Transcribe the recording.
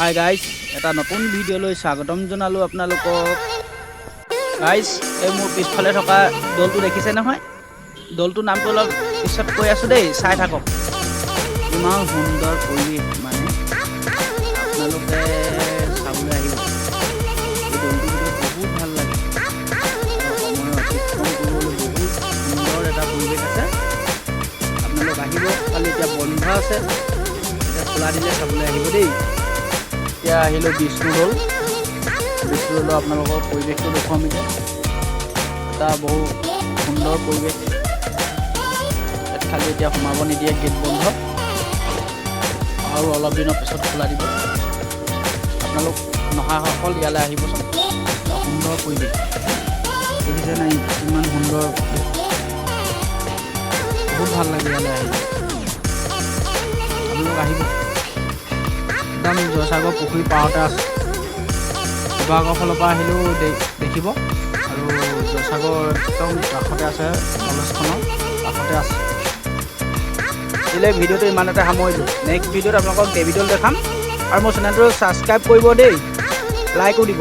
Hi guys, এটা নতুন ভিডিঅ'লৈ স্বাগতম জনালোঁ আপোনালোকক। গাইজ, এই মোৰ পিছফালে থকা দলটো দেখিছে নহয়? দলটোৰ নামটো অলপ পিছত কৈ আছোঁ দেই, চাই থাকক। ইমান সুন্দৰ পৰিৱেশ, মানে আপোনালোকে চাবলৈ আহিব। এই দলটোৰ ভিতৰত বহুত ভাল লাগে। সময় অতিক্ৰম কৰিবলৈ বহুত সুন্দৰ এটা পৰিৱেশ আছে। আপোনালোক আহিব, খালি এতিয়া বন্ধ আছে, এতিয়া খোলা দিলে চাবলৈ আহিব দেই। এতিয়া আহিলোঁ বিষ্ণুদৌল আপোনালোকৰ পৰিৱেশটো দেখুৱাম। এটা বহু সুন্দৰ পৰিৱেশ। ইয়াত খালি এতিয়া সোমাব নিদিয়ে, গেট বন্ধ, আৰু অলপ দিনৰ পিছত খোলা দিব। আপোনালোক নহাসকল ইয়ালৈ আহিবচোন। এটা সুন্দৰ পৰিৱেশ দেখিছে নাই? ইমান সুন্দৰ, বহুত ভাল লাগে ইয়ালৈ আহি। আপোনালোক আহিব। একদম জয়সাগৰ পুখুৰী পাৰতে আছে। শিৱসাগৰ ফালৰ পৰা আহিলেও দেখিব, আৰু জয়সাগৰ একদম কাষতে আছে, কলেজখনৰ কাষতে আছে। দিলে ভিডিঅ'টো ইমানতে সামৰিলোঁ। নেক্সট ভিডিঅ'ত আপোনালোকক ডেভিডল দেখাম, আৰু মোৰ চেনেলটো ছাবস্ক্ৰাইব কৰিব দেই, লাইকো দিব।